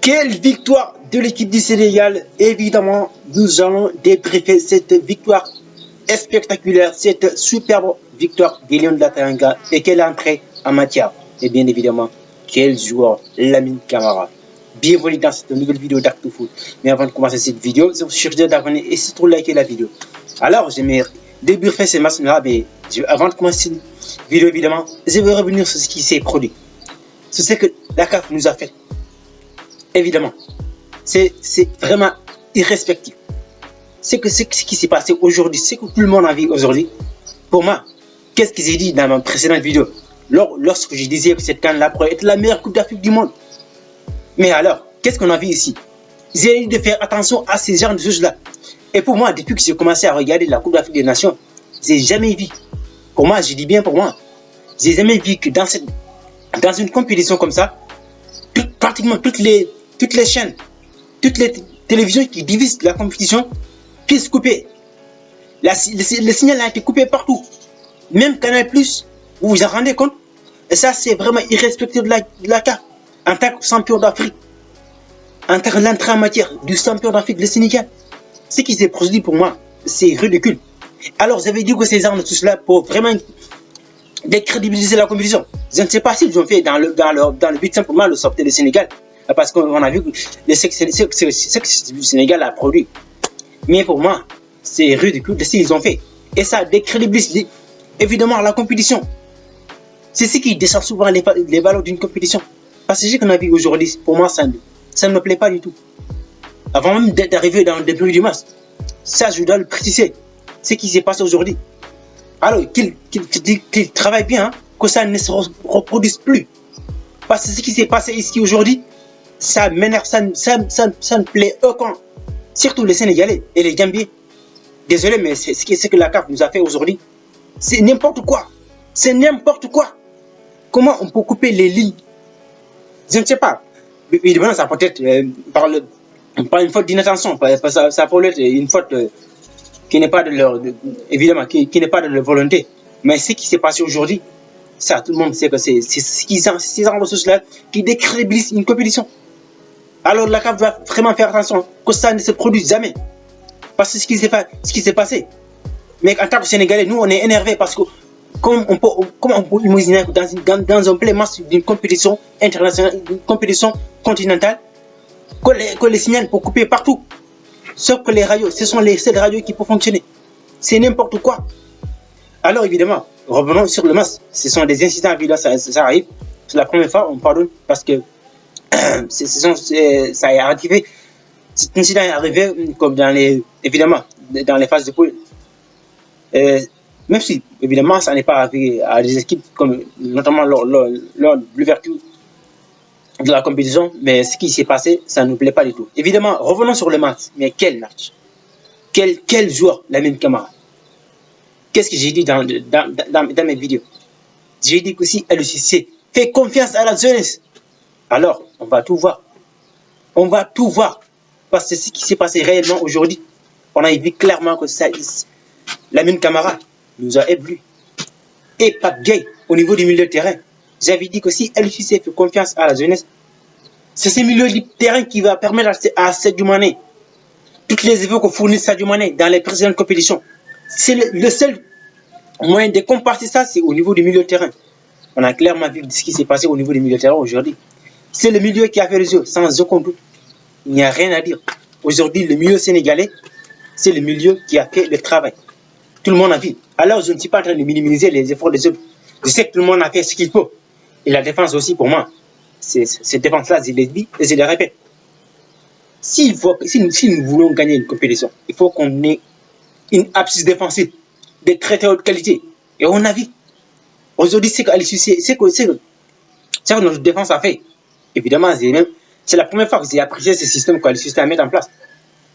Quelle victoire de l'équipe du Sénégal. Évidemment, nous allons débriefer cette victoire spectaculaire, cette superbe victoire des Lions de la Teranga et quelle entrée en matière. Et bien évidemment, quel joueur, Lamine Camara. Bienvenue dans cette nouvelle vidéo d'Actu-Foot. Mais avant de commencer cette vidéo, je vous cherche d'abonner et surtout liker la vidéo. Alors, j'aimerais débriefer ces matchs-là, mais avant de commencer cette vidéo, évidemment, je vais revenir sur ce qui s'est produit. Sur ce que la CAF nous a fait. Évidemment, c'est vraiment irrespectif. C'est ce qui s'est passé aujourd'hui, c'est que tout le monde a vu aujourd'hui. Pour moi, qu'est-ce que j'ai dit dans ma précédente vidéo lorsque je disais que cette CAN-là pourrait être la meilleure Coupe d'Afrique du monde. Mais alors, qu'est-ce qu'on a vu ici? J'ai dit de faire attention à ces genres de choses-là. Et pour moi, depuis que j'ai commencé à regarder la Coupe d'Afrique des Nations, j'ai jamais vu. Pour moi, je dis bien pour moi, j'ai jamais vu que dans une compétition comme ça, pratiquement toutes les chaînes, toutes les télévisions qui divisent la compétition puissent couper. Le signal a été coupé partout. Même Canal+, vous vous en rendez compte? Et ça, c'est vraiment irrespectueux de la CAF. En tant que champion d'Afrique, en tant que l'entrée en matière du champion d'Afrique, le Sénégal, ce qui s'est produit pour moi, c'est ridicule. Alors, j'avais dit que ces gens de tout cela pour vraiment décrédibiliser la compétition. Je ne sais pas s'ils ont fait dans le but simplement de sortir le Sénégal. Parce qu'on a vu que ce que le Sénégal a produit. Mais pour moi, c'est ridicule de ce qu'ils ont fait. Et ça décrédibilise évidemment la compétition. C'est ce qui descend souvent les valeurs d'une compétition. Parce que ce qu'on a vu aujourd'hui, pour moi, ça ne me plaît pas du tout. Avant même d'arriver dans le début du match, ça je dois le préciser. Ce qui s'est passé aujourd'hui. Alors qu'ils travaillent bien, hein, que ça ne se reproduise plus. Parce que ce qui s'est passé ici aujourd'hui, ça m'énerve, ça ne plaît aucun. Surtout les Sénégalais et les Gambiens. Désolé, mais c'est ce que la CAF nous a fait aujourd'hui. C'est n'importe quoi. C'est n'importe quoi. Comment on peut couper les lignes? Je ne sais pas. Évidemment, ça peut être par une faute d'inattention. Ça peut être une faute qui n'est pas de leur, évidemment, qui n'est pas de leur volonté. Mais ce qui s'est passé aujourd'hui, ça, tout le monde sait que c'est ces gens de choses-là qui décrédibilisent une compétition. Alors la CAF doit vraiment faire attention que ça ne se produise jamais. Parce que ce qui s'est passé. Mais en tant que Sénégalais, nous, on est énervés parce que comment on peut imaginer dans un plein match d'une compétition internationale, d'une compétition continentale, que les signaux peuvent couper partout. Sauf que les radios, ce sont les seules radios qui peuvent fonctionner. C'est n'importe quoi. Alors évidemment, revenons sur le match. Ce sont des incidents évidents, ça arrive. C'est la première fois, on pardonne parce que ça est arrivé. Cet incident est arrivé comme évidemment, dans les phases de poule. Même si, évidemment, ça n'est pas arrivé à des équipes, comme notamment lors de l'ouverture de la compétition, mais ce qui s'est passé, ça ne nous plaît pas du tout. Évidemment, revenons sur le match. Mais quel match! Quel joueur, Lamine Camara! Qu'est-ce que j'ai dit dans mes vidéos? J'ai dit que si LCC fait confiance à la jeunesse, alors on va tout voir. On va tout voir. Parce que ce qui s'est passé réellement aujourd'hui, on a vu clairement que Lamine Camara nous a ébloui. Et Pape Gueye, au niveau du milieu de terrain, j'avais dit que si LCC fait confiance à la jeunesse, c'est ce milieu de terrain qui va permettre à Sadio Mané, toutes les efforts que fournit Sadio Mané dans les précédentes compétitions. C'est le seul moyen de compenser ça, c'est au niveau du milieu de terrain. On a clairement vu ce qui s'est passé au niveau du milieu de terrain aujourd'hui. C'est le milieu qui a fait le jeu, sans aucun doute. Il n'y a rien à dire. Aujourd'hui, le milieu sénégalais, c'est le milieu qui a fait le travail. Tout le monde a vu. Alors, je ne suis pas en train de minimiser les efforts des autres. Je sais que tout le monde a fait ce qu'il peut. Et la défense aussi, pour moi, cette défense-là, je l'ai dit et je le répète. Si nous voulons gagner une compétition, il faut qu'on ait une abscisse défensive de très très haute qualité. Et on a vu. Aujourd'hui, c'est que notre défense a fait. Évidemment, c'est la première fois que j'ai apprécié ce système qu'Al-Cissé a mis en place.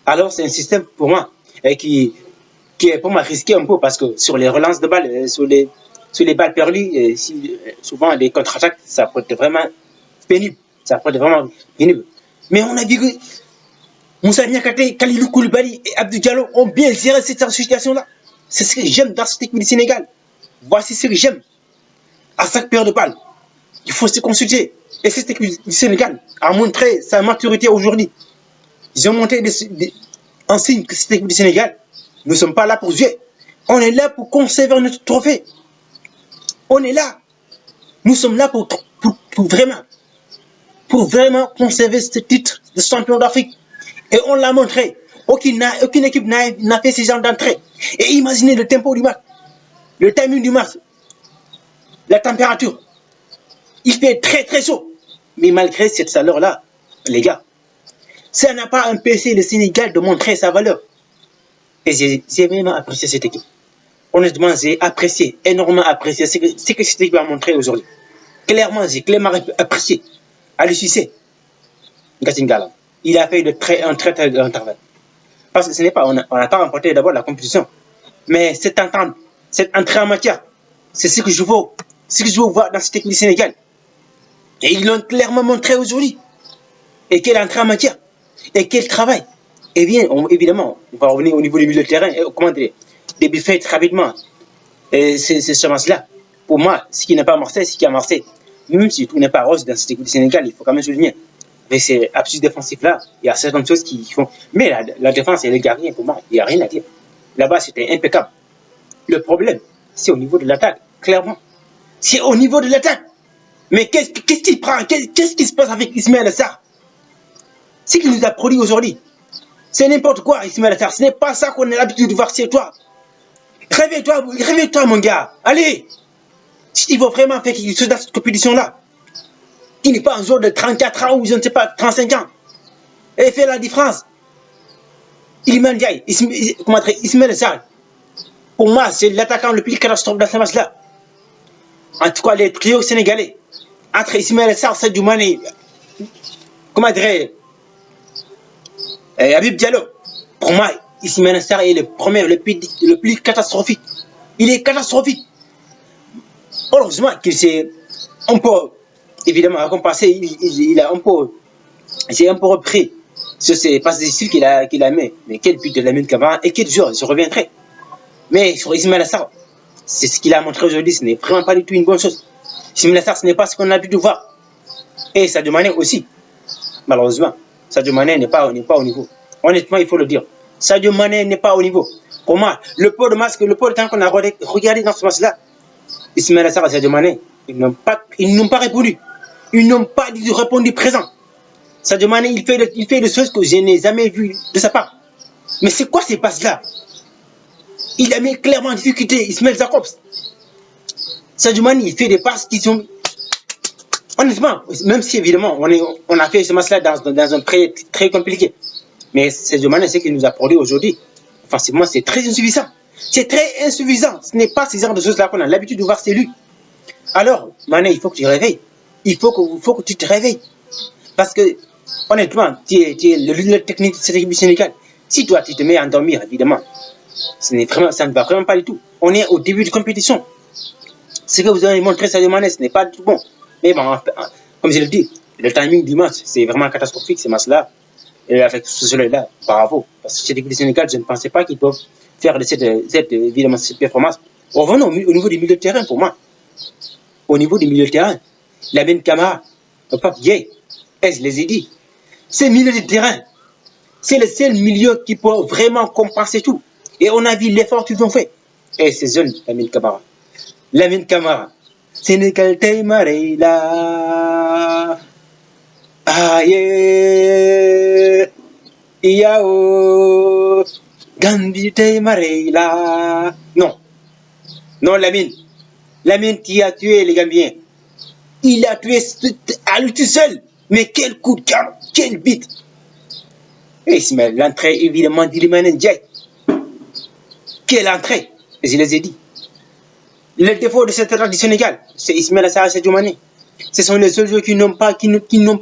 Alors, c'est un système pour moi qui est pour moi risqué un peu parce que sur les relances de balles, sur les balles perdues, souvent les contre-attaques, ça peut être vraiment pénible. Ça peut être vraiment pénible. Mais on a vu que Moussa Niakhaté, Kalilou Koulibaly et Abdou Diallo ont bien géré cette situation-là. C'est ce que j'aime dans cette équipe du Sénégal. Voici ce que j'aime. À chaque paire de balles, Il faut se consulter. Et cette équipe du Sénégal a montré sa maturité aujourd'hui. Ils ont montré un signe que cette équipe du Sénégal, nous ne sommes pas là pour jouer. On est là pour conserver notre trophée. On est là. Nous sommes là pour vraiment conserver ce titre de champion d'Afrique. Et on l'a montré. Aucune équipe n'a fait ce genre d'entrée. Et imaginez le tempo du match, le timing du match, la température. Il fait très très chaud. Mais malgré cette chaleur-là, les gars, ça n'a pas empêché le Sénégal de montrer sa valeur. Et j'ai vraiment apprécié cette équipe. Honnêtement, j'ai apprécié, énormément apprécié ce que cette équipe a montré aujourd'hui. Clairement, j'ai clairement apprécié. Aliou Cissé, il a fait un très très grand travail. Parce que ce n'est pas, on n'a pas remporté d'abord la compétition. Mais cette entente, cette entrée en matière, c'est ce que je veux voir dans cette équipe du Sénégal. Et ils l'ont clairement montré aujourd'hui. Et quelle entrée en matière. Et quel travail. Et bien, évidemment, on va revenir au niveau du milieu de terrain. Et comment dire, débriefer très rapidement ce match-là. Pour moi, ce qui n'est pas Marseille, c'est qui a Marseille. Même si tout n'est pas rose dans cette équipe du Sénégal, il faut quand même souligner. Mais ces absus défensifs-là, il y a certaines choses qui font. Mais la défense et les gardiens, pour moi, il n'y a rien à dire. Là-bas, c'était impeccable. Le problème, c'est au niveau de l'attaque, clairement. C'est au niveau de l'attaque. Mais qu'est-ce qu'il prend? Qu'est-ce qui se passe avec Ismaël Sarr? Ce qu'il nous a produit aujourd'hui, c'est n'importe quoi, Ismaël Sarr. Ce n'est pas ça qu'on a l'habitude de voir chez toi. Réveille-toi, mon gars. Allez. Si tu veux vraiment faire quelque chose dans cette compétition-là, qui n'est pas un joueur de 34 ans ou je ne sais pas, 35 ans, et fait la différence. Iliman Ndiaye, Ismaël Sarr, pour moi, c'est l'attaquant le plus catastrophe dans ce match-là. En tout cas, les trios sénégalais, entre Ismaël Sarr, Sadio Mané, Habib Diallo, pour moi, Ismaël Sarr est le premier, le plus catastrophique. Il est catastrophique. Heureusement qu'il s'est un peu, évidemment, récompensé, il a un peu repris sur ces passes difficiles qu'il a mis. Mais quel but de Lamine Camara et quel joueur, je reviendrai. Mais sur Ismaël Sarr, c'est ce qu'il a montré aujourd'hui, ce n'est vraiment pas du tout une bonne chose. Ismaël Sarr, ce n'est pas ce qu'on a pu de voir. Et Sadio Mané aussi. Malheureusement, Sadio Mané n'est pas au niveau. Honnêtement, il faut le dire. Sadio Mané n'est pas au niveau. Pour moi, le peu de temps qu'on a regardé dans ce match-là, Ismaël Sarr et Sadio Mané, ils n'ont pas répondu. Ils n'ont pas répondu présent. Sadio Mané, il fait des choses que je n'ai jamais vues de sa part. Mais c'est quoi ces passes-là? Il a mis clairement en difficulté Ismaël Jacobs. Sadio Mané, il fait des passes qui sont... Honnêtement, même si évidemment, on a fait ce match-là dans un très, très compliqué. Mais Sadio Mané, ce qu'il nous a produit aujourd'hui, forcément, c'est très insuffisant. C'est très insuffisant. Ce n'est pas ce genre de choses-là qu'on a l'habitude de voir chez lui. Alors, Mané, il faut que tu te réveilles. Il faut que tu te réveilles. Parce que, honnêtement, tu es le leader technique de cette équipe du Sénégal. Si toi, tu te mets à endormir, évidemment, ça ne va vraiment pas du tout. On est au début de compétition. Ce que vous avez montré, Sadio Mané, ce n'est pas du tout bon. Mais bon, comme je le dis, le timing du match, c'est vraiment catastrophique, ce match-là. Et avec ce soleil-là, bravo. Parce que cette équipe du Sénégal, je ne pensais pas qu'ils peuvent faire de cette performance. Revenons au niveau du milieu de terrain, pour moi. Au niveau du milieu de terrain, Lamine Camara, le Pape Gueye, je les ai dit. Ces milieux de terrain, c'est le seul milieu qui peut vraiment compenser tout. Et on a vu l'effort qu'ils ont fait. Et c'est jeune, Lamine Camara. Lamine Camara, Sénégal tey marey la aye Yao Gambie tey marey la. Non, Lamine, tu as tué les Gambiens. Il a tué à lui tout seul. Mais quel coup de cœur, quel but. Et Ismaël, l'entrée évidemment d'Iliman Ndiaye. Quelle entrée, je les ai dit. Le défaut de cette attaque du Sénégal, c'est Ismaël Sarr et Sadio Mané. Ce sont les seuls joueurs qui n'ont pas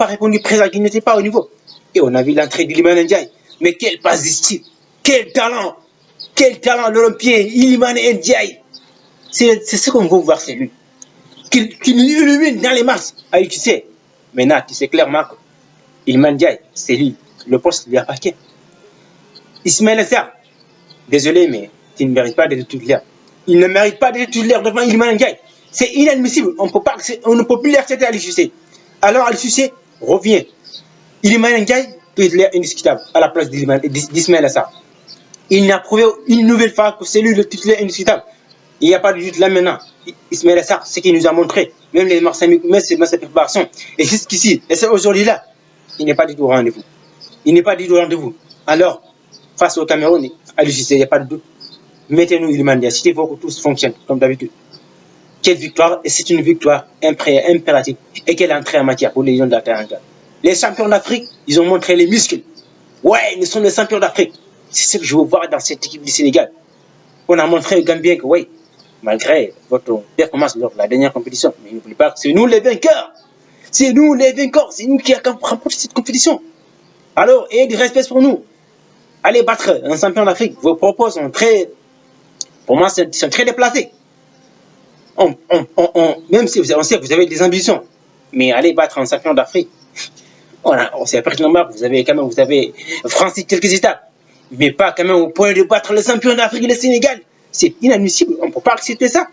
répondu présent, qui n'étaient pas au niveau. Et on a vu l'entrée d'Iliman Ndiaye. Mais quel passe style, quel talent l'Olympien, Iliman Ndiaye. C'est ce qu'on veut voir, c'est lui. Qui nous illumine dans les matchs. Ah, tu sais, maintenant, tu sais clairement que Iliman Ndiaye, c'est lui. Le poste lui appartient. Ismaël Sarr, désolé, mais tu ne mérites pas d'être titulaire. Il ne mérite pas d'être titulaire devant Iliman Ndiaye. C'est inadmissible. On ne peut plus l'accepter à l'UFC. Alors Aliou Cissé revient. Iliman Ndiaye peut être indiscutable à la place d'Ismaël Assar. Il n'a prouvé une nouvelle fois que c'est lui le titulaire indiscutable. Il n'y a pas de doute là maintenant. Ismaël Assar, ce qu'il nous a montré, même les Marseillais, même sa préparation, et jusqu'ici, et c'est aujourd'hui-là, il n'est pas du tout au rendez-vous. Il n'est pas du tout au rendez-vous. Alors, face au Cameroun, Aliou Cissé, il n'y a pas de doute. Mettez-nous Iliman Ndiaye, s'il faut que tout fonctionne comme d'habitude. Quelle victoire, et c'est une victoire impérative. Et quelle entrée en matière pour les Lions de la Teranga. Les champions d'Afrique, ils ont montré les muscles. Ouais, nous sommes les champions d'Afrique. C'est ce que je veux voir dans cette équipe du Sénégal. On a montré aux Gambiens que oui, malgré votre performance lors de la dernière compétition, mais n'oubliez pas que c'est nous les vainqueurs. C'est nous les vainqueurs. C'est nous qui avons remporté cette compétition. Alors, ayez du respect pour nous. Allez battre un champion d'Afrique. Vos propos sont très, pour moi, sont très déplacés. Même si on sait que vous avez des ambitions, mais allez battre un champion d'Afrique. On sait pertinemment que vous avez franchi quelques étapes, mais pas quand même au point de battre le champion d'Afrique, le Sénégal. C'est inadmissible, on ne peut pas accepter ça.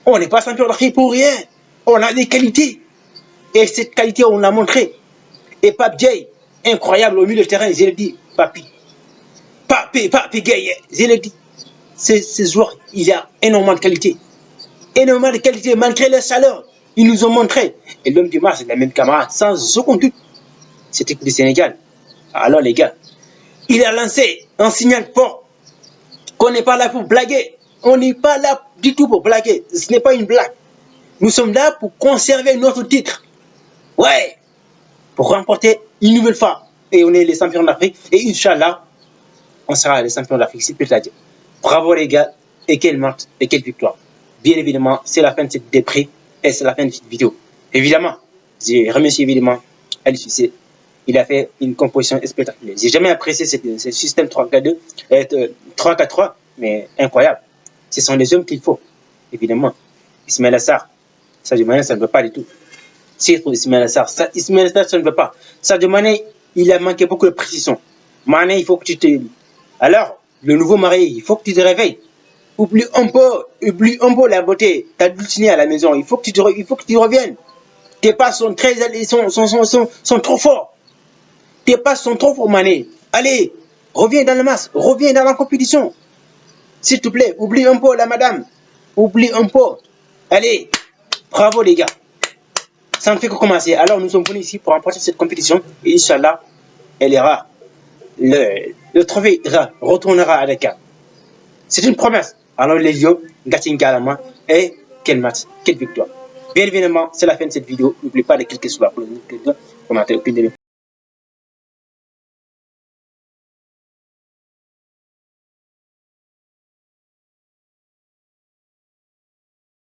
On n'est pas champion d'Afrique pour rien. On a des qualités. Et cette qualité, on l'a montré. Et Pape Gueye, incroyable au milieu de terrain, je l'ai dit, Pape Gueye, je l'ai dit. Ce joueur, il a énormément de qualité. Énormément de qualité, malgré les chaleurs. Ils nous ont montré. Et l'homme du match, c'est la même camarade, sans aucun doute. C'était du Sénégal. Alors les gars, il a lancé un signal fort qu'on n'est pas là pour blaguer. On n'est pas là du tout pour blaguer. Ce n'est pas une blague. Nous sommes là pour conserver notre titre. Ouais. Pour remporter une nouvelle fois. Et on est les champions d'Afrique. Et Inch'Allah, on sera les champions d'Afrique. C'est peut-être à dire. Bravo les gars. Et quelle match et quelle victoire. Bien évidemment, c'est la fin de cette déprime. Et c'est la fin de cette vidéo. Évidemment, je remercie évidemment Aliou Cissé. Il a fait une composition spectaculaire. J'ai jamais apprécié ce système 3-4-2, 3-4-3, mais incroyable. Ce sont les hommes qu'il faut, évidemment. Ismaël Assar, Sadio Mané, ça ne veut pas du tout. C'est Ismaël Assar, ça ne veut pas. Sadio Mané, il a manqué beaucoup de précision. Mané, il faut que tu te... Alors, le nouveau marié, il faut que tu te réveilles. Oublie un peu la beauté. Tu as dulciné à la maison. Il faut que tu reviennes. Tes passes sont trop forts. Tes passes sont trop forts, Mané. Allez, reviens dans le match. Reviens dans la compétition. S'il te plaît, oublie un peu la madame. Oublie un peu. Allez, bravo les gars. Ça ne fait que commencer. Alors nous sommes venus ici pour remporter cette compétition. Et Inch'Allah, elle ira. Le trophée retournera à Dakar. C'est une promesse. Alors les lions, Gatin Galama, et quel match, quelle victoire. Bien évidemment, c'est la fin de cette vidéo. N'oubliez pas de cliquer sur la cloche, commenter aucune